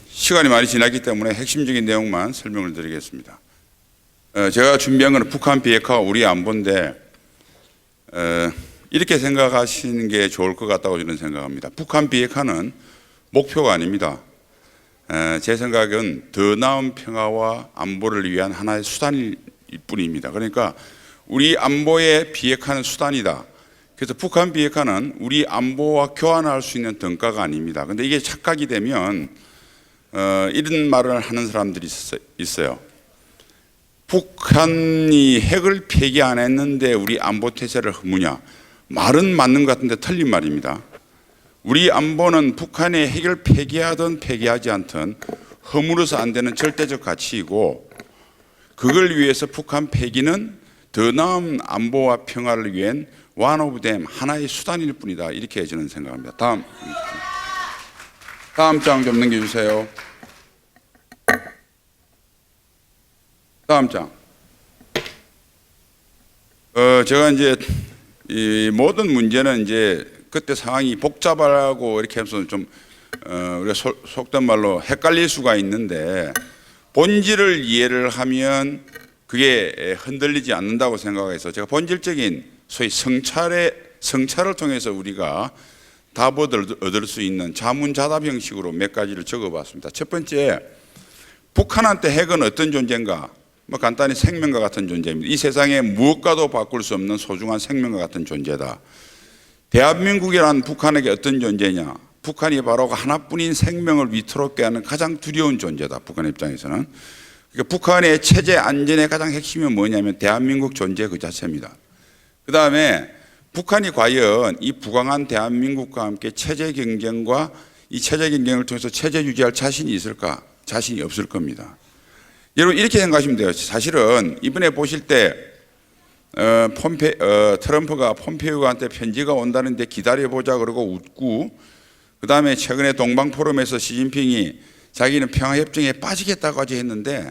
시간이 많이 지났기 때문에 핵심적인 내용만 설명을 드리겠습니다. 제가 준비한 것은 북한 비핵화와 우리 안보인데 이렇게 생각하시는 게 좋을 것 같다고 저는 생각합니다. 북한 비핵화는 목표가 아닙니다. 제 생각은 더 나은 평화와 안보를 위한 하나의 수단일 뿐입니다. 그러니까 우리 안보의 비핵화는 수단이다. 그래서 북한 비핵화는 우리 안보와 교환할 수 있는 등가가 아닙니다. 그런데 이게 착각이 되면 이런 말을 하는 사람들이 있어요. 북한이 핵을 폐기 안 했는데 우리 안보 태세를 허무냐. 말은 맞는 것 같은데 틀린 말입니다. 우리 안보는 북한의 핵을 폐기하든 폐기하지 않든 허물어서 안 되는 절대적 가치이고, 그걸 위해서 북한 폐기는 더 나은 안보와 평화를 위한 one of them, 하나의 수단일 뿐이다. 이렇게 저는 생각합니다. 다음 장 좀 넘겨주세요. 다음 장. 제가 이제 이 모든 문제는 이제 그때 상황이 복잡하고 이렇게 해서 좀 우리가 속된 말로 헷갈릴 수가 있는데, 본질을 이해를 하면 그게 흔들리지 않는다고 생각해서 제가 본질적인 소위 성찰을 통해서 우리가 답을 얻을 수 있는 자문자답 형식으로 몇 가지를 적어봤습니다. 첫 번째, 북한한테 핵은 어떤 존재인가? 간단히 생명과 같은 존재입니다. 이 세상에 무엇과도 바꿀 수 없는 소중한 생명과 같은 존재다. 대한민국이란 북한에게 어떤 존재냐? 북한이 바로 하나뿐인 생명을 위태롭게 하는 가장 두려운 존재다. 북한 입장에서는. 그러니까 북한의 체제 안전의 가장 핵심이 뭐냐면 대한민국 존재 그 자체입니다. 그 다음에 북한이 과연 이 부강한 대한민국과 함께 체제 경쟁과 이 체제 경쟁을 통해서 체제 유지할 자신이 있을까? 자신이 없을 겁니다. 여러분 이렇게 생각하시면 돼요. 사실은 이번에 보실 때 트럼프가 폼페이오한테 편지가 온다는데 기다려보자 그러고 웃고, 그 다음에 최근에 동방포럼에서 시진핑이 자기는 평화협정에 빠지겠다고까지 했는데,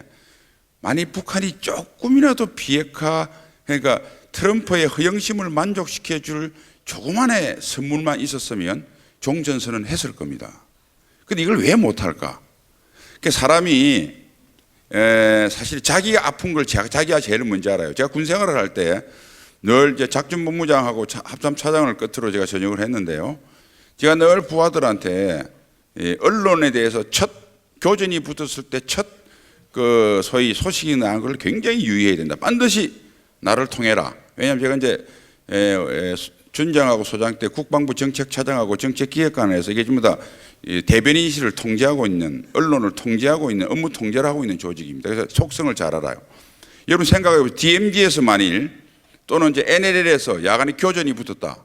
만약 북한이 조금이라도 비핵화, 그러니까 트럼프의 허영심을 만족시켜줄 조그만의 선물만 있었으면 종전선언 했을 겁니다. 근데 이걸 왜 못할까? 그러니까 사람이 사실 자기가 아픈 걸 자기가 제일 먼저 알아요. 제가 군 생활을 할 때 늘 이제 작전본부장하고 합참차장을 끝으로 제가 전역을 했는데요. 제가 늘 부하들한테 언론에 대해서 첫 교전이 붙었을 때 첫 그 소위 소식이 나는 걸 굉장히 유의해야 된다. 반드시 나를 통해라. 왜냐하면 제가 이제 준장하고 소장 때 국방부 정책차장하고 정책기획관에서 이게 전부 다 대변인실을 통제하고 있는, 언론을 통제하고 있는, 업무 통제를 하고 있는 조직입니다. 그래서 속성을 잘 알아요. 여러분 생각해보세요. DMZ에서 만일 또는 이제 NLL에서 야간에 교전이 붙었다.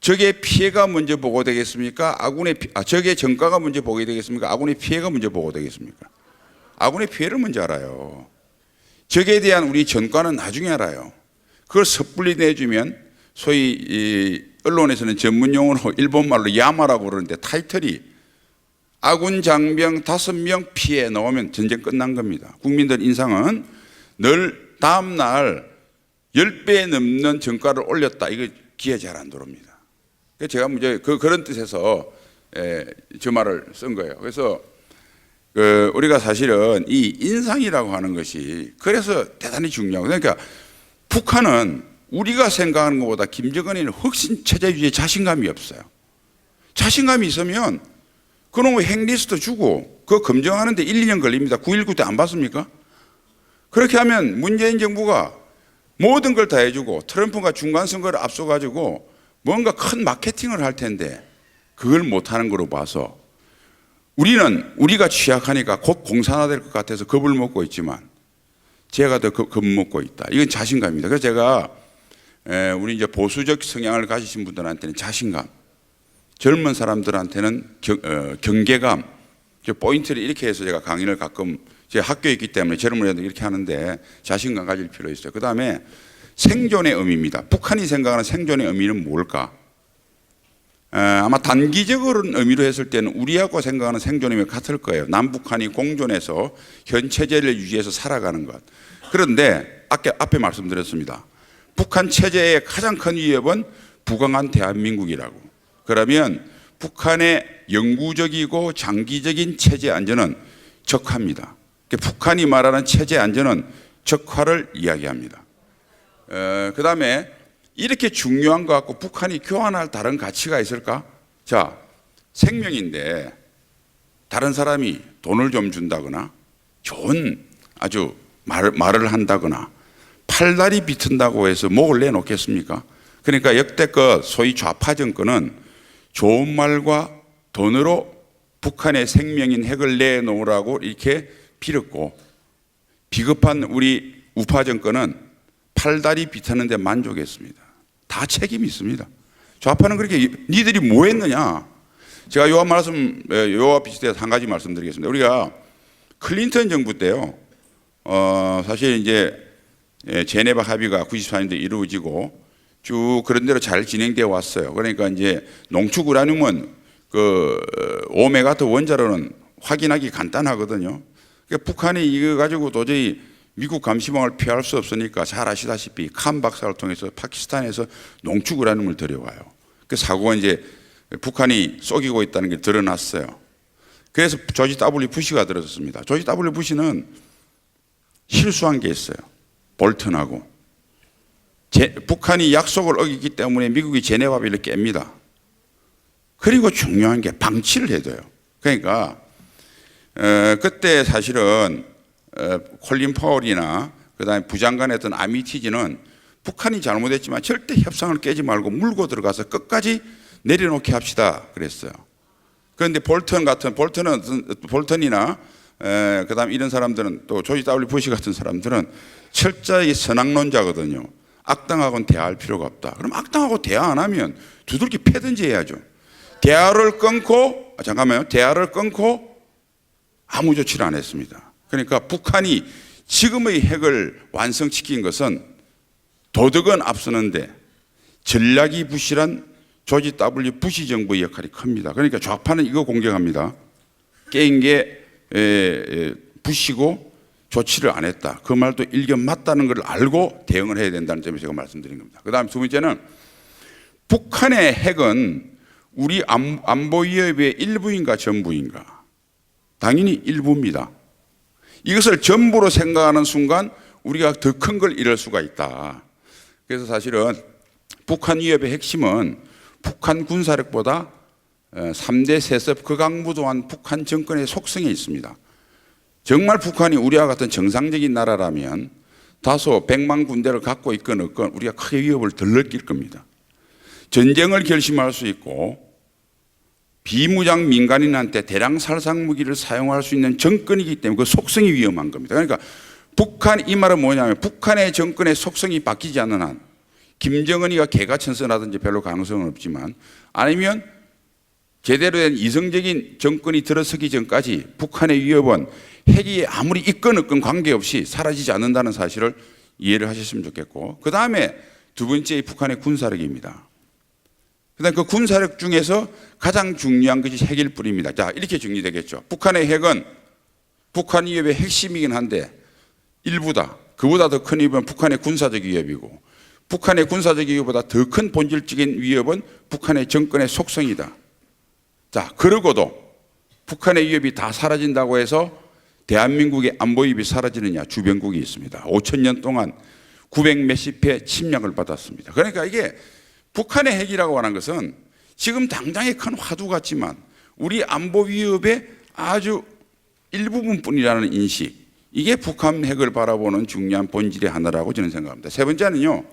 적의 피해가 먼저 보고되겠습니까? 적의 전과가 먼저 보게 되겠습니까? 아군의 피해가 먼저 보고되겠습니까? 아군의 피해를 먼저 알아요. 적에 대한 우리 전과는 나중에 알아요. 그걸 섣불리 내주면 소위 이 언론에서는 전문용어로 일본말로 야마라고 그러는데, 타이틀이 아군 장병 5명 피해 나오면 전쟁 끝난 겁니다. 국민들 인상은 늘 다음날 10배 넘는 전과를 올렸다. 이거 기회 잘 안 들어옵니다. 제가 그런 뜻에서 저 말을 쓴 거예요. 그래서 우리가 사실은 이 인상이라고 하는 것이 그래서 대단히 중요하고, 그러니까 북한은 우리가 생각하는 것보다 김정은이는 훨씬 체제 유지에 자신감이 없어요. 자신감이 있으면 그놈의 핵리스트 주고 그거 검증하는데 1, 2년 걸립니다. 9.19 때 안 봤습니까? 그렇게 하면 문재인 정부가 모든 걸 다 해주고 트럼프가 중간선거를 앞서가지고 뭔가 큰 마케팅을 할 텐데 그걸 못하는 거로 봐서 우리가 취약하니까 곧 공산화될 것 같아서 겁을 먹고 있지만 제가 더 겁먹고 있다. 이건 자신감입니다. 그래서 제가 우리 이제 보수적 성향을 가지신 분들한테는 자신감, 젊은 사람들한테는 경계감, 포인트를 이렇게 해서 제가 강의를 가끔 제 학교에 있기 때문에 젊은 애들 이렇게 하는데 자신감 가질 필요 있어요. 그 다음에 생존의 의미입니다. 북한이 생각하는 생존의 의미는 뭘까? 아마 단기적으로는 의미로 했을 때는 우리하고 생각하는 생존의 의미가 같을 거예요. 남북한이 공존해서 현 체제를 유지해서 살아가는 것. 그런데 앞에 말씀드렸습니다. 북한 체제의 가장 큰 위협은 부강한 대한민국이라고. 그러면 북한의 영구적이고 장기적인 체제 안전은 적화입니다. 북한이 말하는 체제 안전은 적화를 이야기합니다. 그 다음에 이렇게 중요한 것 같고 북한이 교환할 다른 가치가 있을까? 자, 생명인데 다른 사람이 돈을 좀 준다거나 좋은 아주 말을 한다거나 팔다리 비튼다고 해서 목을 내놓겠습니까? 그러니까 역대껏 소위 좌파 정권은 좋은 말과 돈으로 북한의 생명인 핵을 내놓으라고 이렇게 빌었고, 비겁한 우리 우파 정권은 팔다리 비트는 데 만족했습니다. 다 책임이 있습니다. 좌파는 그렇게 니들이 뭐 했느냐? 제가 요와 비슷해서 한 가지 말씀드리겠습니다. 우리가 클린턴 정부 때요, 사실 이제 제네바 합의가 94년도에 이루어지고 쭉 그런 대로 잘 진행되어 왔어요. 그러니까 이제 농축 우라늄은 그 오메가트 원자로는 확인하기 간단하거든요. 그러니까 북한이 이거 가지고 도저히 미국 감시망을 피할 수 없으니까 잘 아시다시피 칸 박사를 통해서 파키스탄에서 농축 우라늄을 들여와요. 그 사고가 이제 북한이 속이고 있다는 게 드러났어요. 그래서 조지 W 부시가 들어섰습니다. 조지 W 부시는 실수한 게 있어요. 볼턴하고 북한이 약속을 어기기 때문에 미국이 제네바 합의를 깹니다. 그리고 중요한 게 방치를 해둬요. 그러니까 그때 사실은 콜린 파월이나 그다음에 부장관이었던 아미티지는 북한이 잘못했지만 절대 협상을 깨지 말고 물고 들어가서 끝까지 내려놓게 합시다 그랬어요. 그런데 볼턴이나 그다음 이런 사람들은 또 조지 W 부시 같은 사람들은 철저히 선악론자거든요. 악당하고는 대화할 필요가 없다. 그럼 악당하고 대화 안 하면 두들기 패든지 해야죠. 대화를 끊고 아무 조치를 안 했습니다. 그러니까 북한이 지금의 핵을 완성시킨 것은 도덕은 앞서는데 전략이 부실한 조지 W 부시 정부의 역할이 큽니다. 그러니까 좌파는 이거 공격합니다. 깨인 게 부시고 조치를 안 했다. 그 말도 일견 맞다는 걸 알고 대응을 해야 된다는 점에서 제가 말씀드린 겁니다. 그 다음 두 번째는 북한의 핵은 우리 안보 위협의 일부인가 전부인가? 당연히 일부입니다. 이것을 전부로 생각하는 순간 우리가 더 큰 걸 잃을 수가 있다. 그래서 사실은 북한 위협의 핵심은 북한 군사력보다 3대 세습 극악무도한 북한 정권의 속성에 있습니다. 정말 북한이 우리와 같은 정상적인 나라라면 다소 100만 군대를 갖고 있건 없건 우리가 크게 위협을 덜 느낄 겁니다. 전쟁을 결심할 수 있고 비무장 민간인한테 대량 살상 무기를 사용할 수 있는 정권이기 때문에 그 속성이 위험한 겁니다. 그러니까 이 말은 뭐냐면 북한의 정권의 속성이 바뀌지 않는 한 김정은이가 개가천선하든지 별로 가능성은 없지만 아니면 제대로 된 이성적인 정권이 들어서기 전까지 북한의 위협은 핵이 아무리 있건 없건 관계없이 사라지지 않는다는 사실을 이해를 하셨으면 좋겠고, 그 다음에 두 번째 북한의 군사력입니다. 그다음 그 군사력 중에서 가장 중요한 것이 핵일 뿐입니다. 자, 이렇게 정리되겠죠. 북한의 핵은 북한 위협의 핵심이긴 한데 일부다. 그보다 더 큰 위협은 북한의 군사적 위협이고, 북한의 군사적 위협보다 더 큰 본질적인 위협은 북한의 정권의 속성이다. 자, 그러고도 북한의 위협이 다 사라진다고 해서 대한민국의 안보 위협이 사라지느냐? 주변국이 있습니다. 5,000년 동안 900 몇십 회 침략을 받았습니다. 그러니까 이게 북한의 핵이라고 하는 것은 지금 당장의 큰 화두 같지만 우리 안보 위협의 아주 일부분뿐이라는 인식, 이게 북한 핵을 바라보는 중요한 본질의 하나라고 저는 생각합니다. 세 번째는요,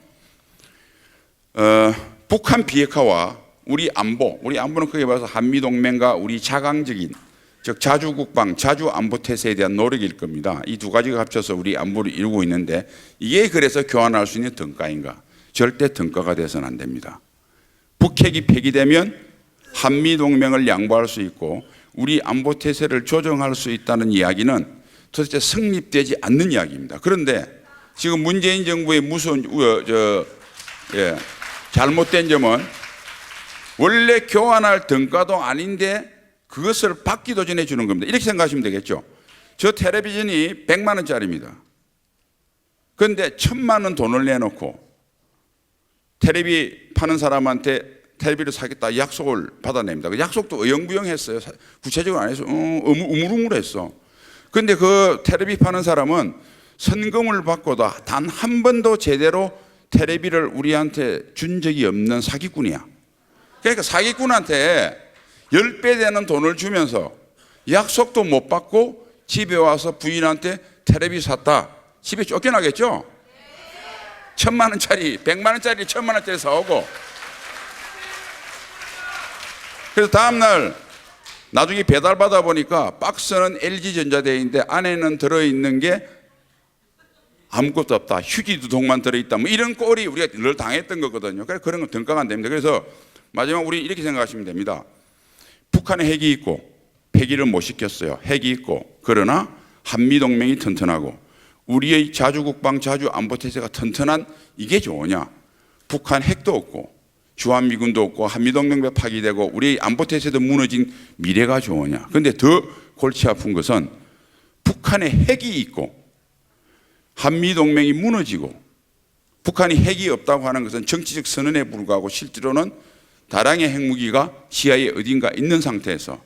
북한 비핵화와 우리 안보는 크게 봐서 한미동맹과 우리 자강적인, 즉 자주국방, 자주안보태세에 대한 노력일 겁니다. 이 두 가지가 합쳐서 우리 안보를 이루고 있는데 이게 그래서 교환할 수 있는 등가인가? 절대 등가가 돼서는 안 됩니다. 북핵이 폐기되면 한미동맹을 양보할 수 있고 우리 안보태세를 조정할 수 있다는 이야기는 도대체 성립되지 않는 이야기입니다. 그런데 지금 문재인 정부의 잘못된 점은 원래 교환할 등가도 아닌데 그것을 받기도 전에 주는 겁니다. 이렇게 생각하시면 되겠죠. 저 텔레비전이 100만 원짜리입니다. 그런데 1,000만 원 돈을 내놓고 텔레비 파는 사람한테 텔레비를 사겠다 약속을 받아냅니다. 그 약속도 어영부영했어요. 구체적으로 안 해서 우물우물했어. 그런데 그 텔레비 파는 사람은 선금을 받고도 단 한 번도 제대로 텔레비를 우리한테 준 적이 없는 사기꾼이야. 그러니까 사기꾼한테 10배 되는 돈을 주면서 약속도 못 받고 집에 와서 부인한테 텔레비 샀다. 집에 쫓겨나겠죠? 1,000만 원짜리, 100만 원짜리, 1,000만 원짜리 사오고. 그래서 다음날 나중에 배달 받아 보니까 박스는 LG전자대인데 안에는 들어있는 게 아무것도 없다. 휴지두통만 들어있다. 뭐 이런 꼴이 우리가 늘 당했던 거거든요. 그래서 그런 건 등가가 안 됩니다. 그래서 마지막 우리 이렇게 생각하시면 됩니다. 북한에 핵이 있고 폐기를 못 시켰어요. 핵이 있고 그러나 한미동맹이 튼튼하고 우리의 자주국방 자주안보태세가 튼튼한 이게 좋으냐. 북한 핵도 없고 주한미군도 없고 한미동맹도 파기되고 우리의 안보태세도 무너진 미래가 좋으냐. 그런데 더 골치 아픈 것은 북한에 핵이 있고 한미동맹이 무너지고 북한이 핵이 없다고 하는 것은 정치적 선언에 불과하고 실제로는 다량의 핵무기가 시야에 어딘가 있는 상태에서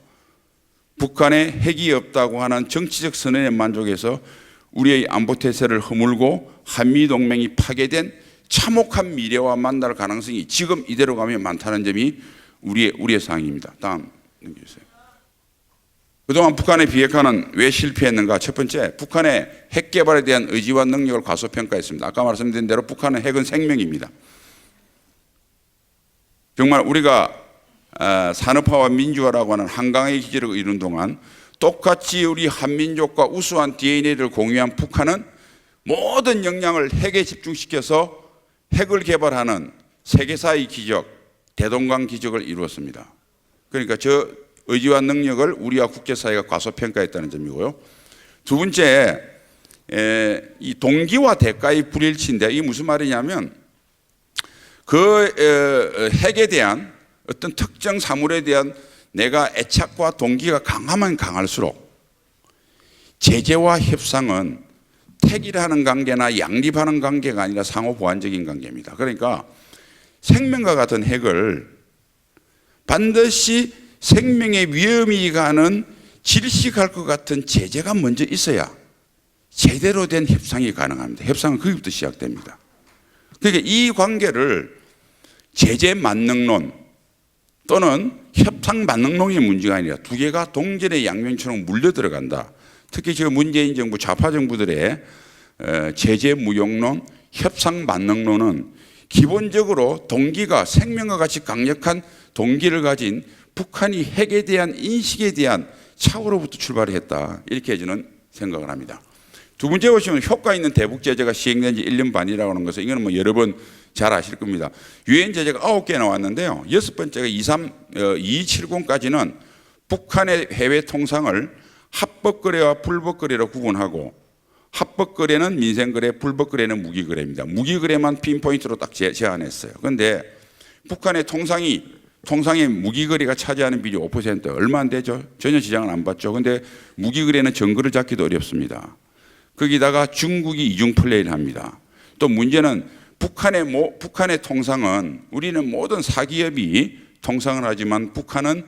북한에 핵이 없다고 하는 정치적 선언에 만족해서 우리의 안보태세를 허물고 한미동맹이 파괴된 참혹한 미래와 만날 가능성이 지금 이대로 가면 많다는 점이 우리의 상황입니다. 다음 넘겨주세요. 그동안 북한의 비핵화는 왜 실패했는가? 첫 번째, 북한의 핵 개발에 대한 의지와 능력을 과소평가했습니다. 아까 말씀드린 대로 북한의 핵은 생명입니다. 정말 우리가 산업화와 민주화라고 하는 한강의 기지를 이룬 동안 똑같이 우리 한민족과 우수한 DNA를 공유한 북한은 모든 역량을 핵에 집중시켜서 핵을 개발하는 세계사의 기적, 대동강 기적을 이루었습니다. 그러니까 저 의지와 능력을 우리와 국제사회가 과소평가했다는 점이고요. 두 번째, 이 동기와 대가의 불일치인데 이게 무슨 말이냐면 그 핵에 대한 어떤 특정 사물에 대한 내가 애착과 동기가 강하면 강할수록 제재와 협상은 택일하는 관계나 양립하는 관계가 아니라 상호 보완적인 관계입니다. 그러니까 생명과 같은 핵을 반드시 생명의 위험이 가는 질식할 것 같은 제재가 먼저 있어야 제대로 된 협상이 가능합니다. 협상은 거기부터 시작됩니다. 그러니까 이 관계를 제재 만능론 또는 협상 만능론의 문제가 아니라 두 개가 동전의 양면처럼 물려 들어간다. 특히 지금 문재인 정부 좌파 정부들의 제재 무용론, 협상 만능론은 기본적으로 동기가 생명과 같이 강력한 동기를 가진 북한이 핵에 대한 인식에 대한 착오로부터 출발했다. 이렇게 저는 생각을 합니다. 두 번째 보시면 효과 있는 대북 제재가 시행된 지 1년 반이라고 하는 것은 이거는 뭐 여러 번 잘 아실 겁니다. 유엔 제재가 9개 나왔는데요. 6번째가 2270까지는 북한의 해외 통상을 합법거래와 불법거래로 구분하고 합법거래는 민생거래, 불법거래는 무기거래입니다. 무기거래만 핀포인트로 딱 제한했어요. 그런데 북한의 통상의 무기거래가 차지하는 비율이 5% 얼마 안 되죠. 전혀 지장을 안 받죠. 그런데 무기거래는 증거를 잡기도 어렵습니다. 거기다가 중국이 이중 플레이를 합니다. 또 문제는 북한의 통상은 우리는 모든 사기업이 통상을 하지만 북한은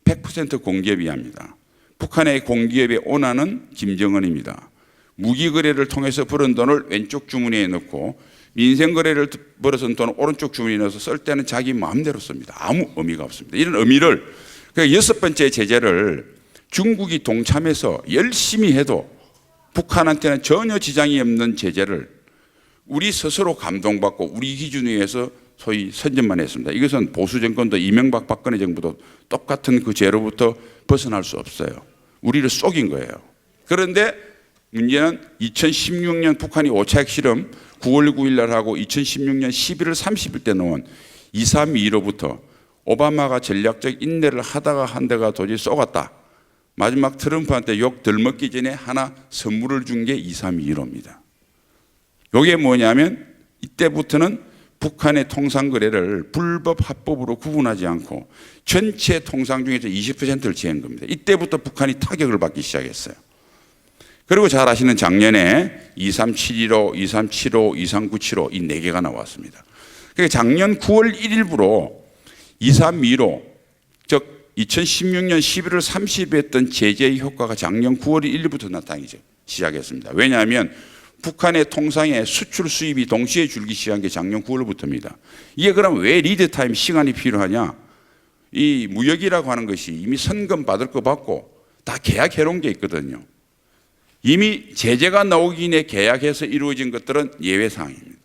100% 공기업이 합니다. 북한의 공기업의 오너는 김정은입니다. 무기거래를 통해서 벌은 돈을 왼쪽 주머니에 넣고 민생거래를 벌어선 돈을 오른쪽 주머니에 넣어서 쓸 때는 자기 마음대로 씁니다. 아무 의미가 없습니다. 이런 의미를 그러니까 6번째 제재를 중국이 동참해서 열심히 해도 북한한테는 전혀 지장이 없는 제재를 우리 스스로 감동받고 우리 기준에 의해서 소위 선전만 했습니다. 이것은 보수 정권도 이명박 박근혜 정부도 똑같은 그 죄로부터 벗어날 수 없어요. 우리를 속인 거예요. 그런데 문제는 2016년 북한이 5차 핵실험 9월 9일 날 하고 2016년 11월 30일 때 놓은 2325로부터 오바마가 전략적 인내를 하다가 한 대가 도저히 쏘갔다. 마지막 트럼프한테 욕 덜 먹기 전에 하나 선물을 준 게 2325입니다. 이게 뭐냐면 이때부터는 북한의 통상거래를 불법 합법으로 구분하지 않고 전체 통상 중에서 20%를 제한 겁니다. 이때부터 북한이 타격을 받기 시작했어요. 그리고 잘 아시는 작년에 23715, 2375, 23975 이 4개가 나왔습니다. 그러니까 작년 9월 1일부로 232로 즉 2016년 11월 30일에 했던 제재의 효과가 작년 9월 1일부터 나타나기 시작했습니다. 왜냐하면 북한의 통상의 수출 수입이 동시에 줄기 시작한 게 작년 9월부터입니다. 이게 그럼 왜 리드타임 시간이 필요하냐? 이 무역이라고 하는 것이 이미 선금 받을 거 받고 다 계약해 놓은 게 있거든요. 이미 제재가 나오기 전에 계약해서 이루어진 것들은 예외 사항입니다.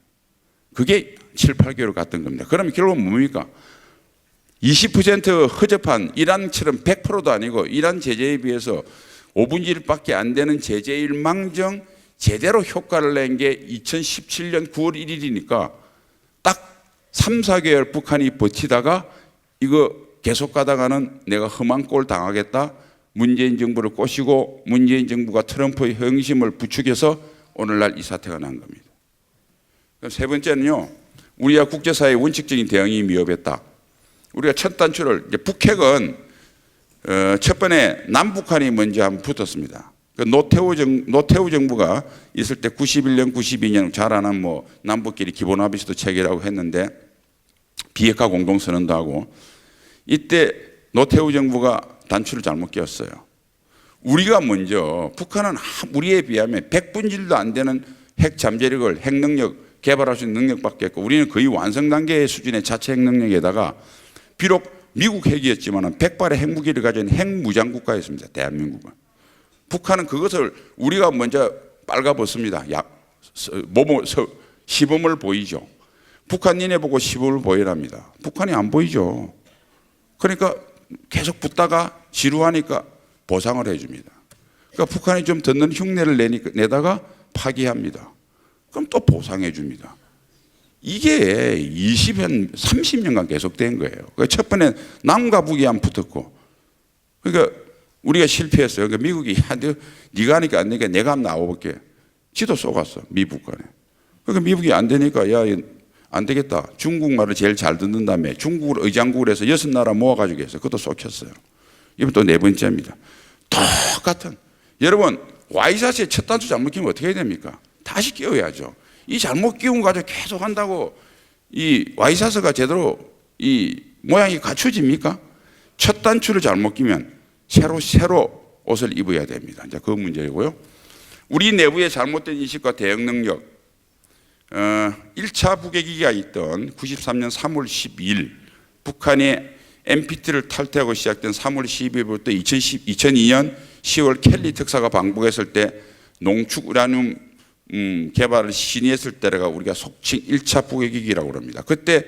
그게 7, 8개월 갔던 겁니다. 그럼 결국은 뭡니까? 20% 허접한 이란처럼 100%도 아니고 이란 제재에 비해서 5분의 1밖에 안 되는 제재일 망정 제대로 효과를 낸 게 2017년 9월 1일이니까 딱 3, 4개월 북한이 버티다가 이거 계속 가다가는 내가 험한 꼴 당하겠다. 문재인 정부를 꼬시고 문재인 정부가 트럼프의 형심을 부추겨서 오늘날 이 사태가 난 겁니다. 세 번째는요. 우리가 국제사회의 원칙적인 대응이 미흡했다. 우리가 첫 단추를 북핵은 첫 번에 남북한이 먼저 한번 붙었습니다. 노태우 정부가 있을 때 91년, 92년 잘 아는 뭐 남북끼리 기본합의서도 체결하고 했는데 비핵화 공동선언도 하고 이때 노태우 정부가 단추를 잘못 끼웠어요. 우리가 먼저 북한은 우리에 비하면 100분의 1도 안 되는 핵 잠재력을 핵 능력 개발할 수 있는 능력밖에 없고 우리는 거의 완성 단계 수준의 자체 핵 능력에다가 비록 미국 핵이었지만 100발의 핵무기를 가진 핵무장 국가였습니다. 대한민국은. 북한은 그것을 우리가 먼저 빨가벗습니다. 시범을 보이죠. 북한 니네 보고 시범을 보이랍니다. 북한이 안 보이죠. 그러니까 계속 붙다가 지루하니까 보상을 해줍니다. 그러니까 북한이 좀 듣는 흉내를 내다가 파기합니다. 그럼 또 보상해 줍니다. 이게 30년간 계속된 거예요. 그러니까 첫 번에 남과 북이 안 붙었고 그러니까 우리가 실패했어요. 그러니까 미국이 네가 하니까 안 되니까 내가 한번 나와볼게. 지도 쏘갔어. 미국 간에. 그러니까 미국이 안 되니까 야 안 되겠다. 중국말을 제일 잘 듣는 다음에 중국을 의장국을 해서 6나라 모아가지고 했어요. 그것도 쏘켰어요. 이번 또 네 번째입니다. 똑같은. 여러분 와이샷에 첫 단추 잘못 끼면 어떻게 해야 됩니까? 다시 끼워야죠. 이 잘못 끼운 거 가지고 계속 한다고 이 와이샷가 제대로 이 모양이 갖춰집니까? 첫 단추를 잘못 끼면 새로 옷을 입어야 됩니다. 이제 그 문제고요. 우리 내부의 잘못된 인식과 대응 능력. 1차 북핵위기가 있던 93년 3월 12일 북한의 NPT를 탈퇴하고 시작된 3월 12일부터 2002년 10월 켈리 특사가 방북했을 때 농축 우라늄 개발을 신의했을 때가 우리가 속칭 1차 북핵위기라고 합니다. 그때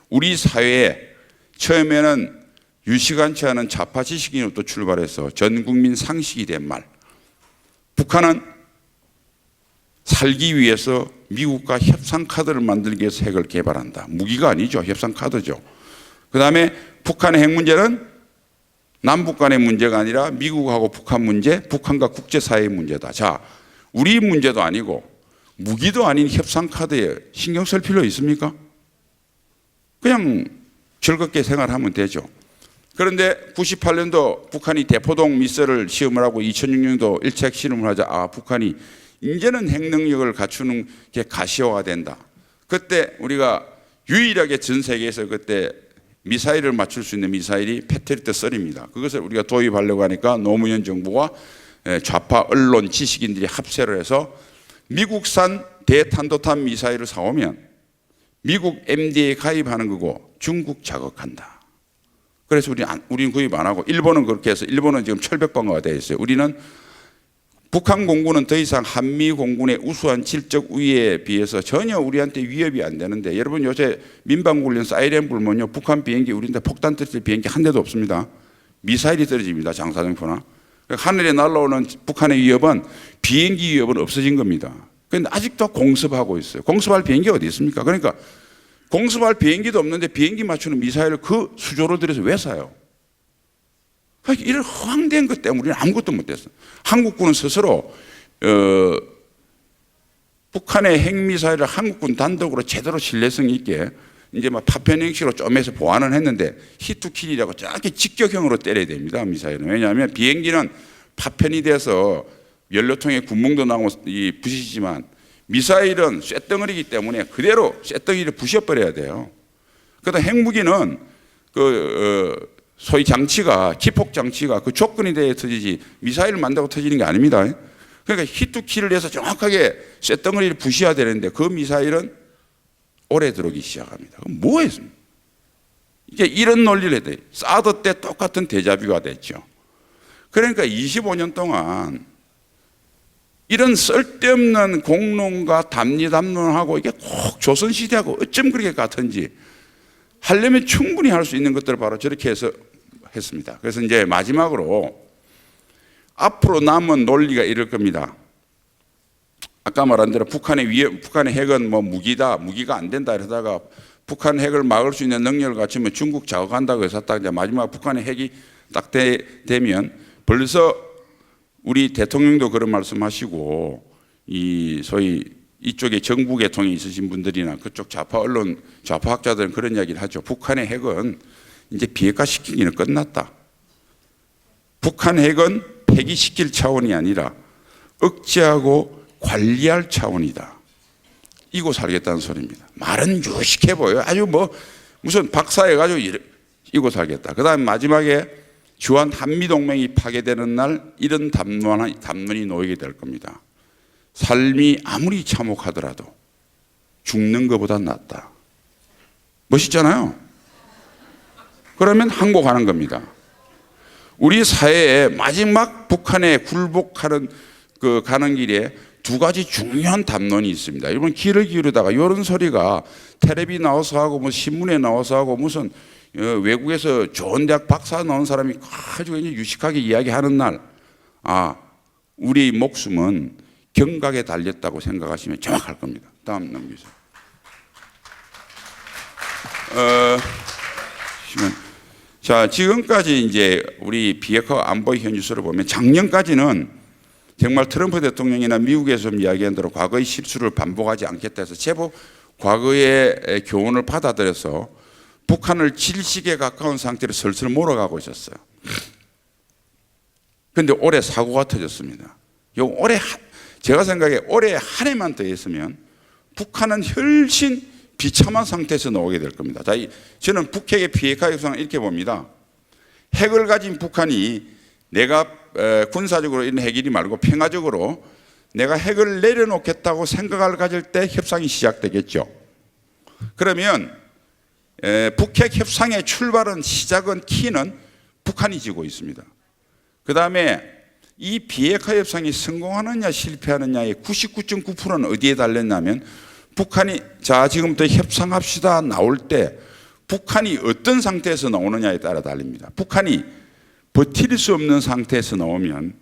우리 사회에 처음에는 유시간치 않은 좌파 지식인으로부터 출발해서 전 국민 상식이 된 말. 북한은 살기 위해서 미국과 협상카드를 만들기 위해서 핵을 개발한다. 무기가 아니죠. 협상카드죠. 그 다음에 북한의 핵 문제는 남북 간의 문제가 아니라 미국하고 북한 문제, 북한과 국제사회의 문제다. 자, 우리 문제도 아니고 무기도 아닌 협상카드에 신경 쓸 필요 있습니까? 그냥 즐겁게 생활하면 되죠. 그런데 98년도 북한이 대포동 미사일을 시험을 하고 2006년도 1차 핵 실험을 하자 북한이 이제는 핵 능력을 갖추는 게 가시화가 된다. 그때 우리가 유일하게 전 세계에서 그때 미사일을 맞출 수 있는 미사일이 패트리어트 3입니다. 그것을 우리가 도입하려고 하니까 노무현 정부와 좌파 언론 지식인들이 합세를 해서 미국산 대탄도탄 미사일을 사오면 미국 MD에 가입하는 거고 중국 자극한다. 그래서 우리는 구입 안 하고 일본은 그렇게 해서 일본은 지금 철벽방어가 되어 있어요. 우리는 북한 공군은 더 이상 한미 공군의 우수한 질적 우위에 비해서 전혀 우리한테 위협이 안 되는데 여러분 요새 민방군련 사이렌 불면요 북한 비행기 우리한테 폭탄 터질 비행기 한 대도 없습니다. 미사일이 떨어집니다. 장사정포나. 하늘에 날아오는 북한의 위협은 비행기 위협은 없어진 겁니다. 그런데 아직도 공습하고 있어요. 공습할 비행기 어디 있습니까? 그러니까 공습할 비행기도 없는데 비행기 맞추는 미사일을 그 수조를 들여서 왜 사요? 이런 허황된 것 때문에 우리는 아무것도 못했어요. 한국군은 스스로 북한의 핵미사일을 한국군 단독으로 제대로 신뢰성 있게 이제 막 파편 형식으로 쪼매서 보완을 했는데 히트킬이라고 짧게 직격형으로 때려야 됩니다. 미사일은. 왜냐하면 비행기는 파편이 돼서 연료통에 구멍도 나고 부시지만 미사일은 쇳덩어리이기 때문에 그대로 쇳덩이를 부셔버려야 돼요. 그러다 핵무기는 소위 장치가 기폭 장치가 그 조건이 돼야 터지지 미사일을 만들고 터지는 게 아닙니다. 그러니까 히트키를 해서 정확하게 쇳덩어리를 부셔야 되는데 그 미사일은 오래 들어오기 시작합니다. 그럼 뭐 했습니까? 이제 이런 논리를 해야 돼요. 사드 때 똑같은 데자뷰가 됐죠. 그러니까 25년 동안 이런 쓸데없는 공론과 담론하고 이게 꼭 조선시대하고 어쩜 그렇게 같은지 하려면 충분히 할 수 있는 것들을 바로 저렇게 해서 했습니다. 그래서 이제 마지막으로 앞으로 남은 논리가 이럴 겁니다. 아까 말한 대로 북한의 핵은 뭐 무기가 안 된다 이러다가 북한 핵을 막을 수 있는 능력을 갖추면 중국 자극한다고 해서 딱 이제 마지막 북한의 핵이 딱 되면 벌써 우리 대통령도 그런 말씀하시고 이 소위 이쪽에 정부 계통에 있으신 분들이나 그쪽 좌파 언론, 좌파학자들은 그런 이야기를 하죠. 북한의 핵은 이제 비핵화시키기는 끝났다. 북한 핵은 폐기시킬 차원이 아니라 억제하고 관리할 차원이다. 이고 살겠다는 소리입니다. 말은 유식해 보여요. 아주 뭐 무슨 박사해가지고 이고 살겠다. 그 다음에 마지막에 주한 한미동맹이 파괴되는 날 이런 담론이 놓이게 될 겁니다. 삶이 아무리 참혹하더라도 죽는 것보다 낫다. 멋있잖아요. 그러면 항복하는 겁니다. 우리 사회에 마지막 북한에 굴복하는 가는 길에 두 가지 중요한 담론이 있습니다. 여러분 귀를 기울이다가 이런 소리가 텔레비 나와서 하고 뭐 신문에 나와서 하고 무슨 외국에서 좋은 대학 박사 나온 사람이 아주 유식하게 이야기하는 날, 우리 목숨은 경각에 달렸다고 생각하시면 정확할 겁니다. 다음 넘기세요. 자, 지금까지 이제 우리 비핵화 안보 현실을 보면 작년까지는 정말 트럼프 대통령이나 미국에서 이야기한 대로 과거의 실수를 반복하지 않겠다 해서 제법 과거의 교훈을 받아들여서 북한을 질식에 가까운 상태로 슬슬 몰아가고 있었어요. 그런데 올해 사고가 터졌습니다. 제가 생각에 올해 한 해만 더 했으면 북한은 훨씬 비참한 상태에서 나오게 될 겁니다. 저는 북핵의 비핵화 협상을 이렇게 봅니다. 핵을 가진 북한이 내가 군사적으로 이런 핵이지 말고 평화적으로 내가 핵을 내려놓겠다고 생각을 가질 때 협상이 시작되겠죠. 그러면 북핵 협상의 출발은 시작은 키는 북한이 지고 있습니다. 그 다음에 이 비핵화 협상이 성공하느냐 실패하느냐의 99.9%는 어디에 달렸냐면 북한이 자 지금부터 협상합시다 나올 때 북한이 어떤 상태에서 나오느냐에 따라 달립니다. 북한이 버틸 수 없는 상태에서 나오면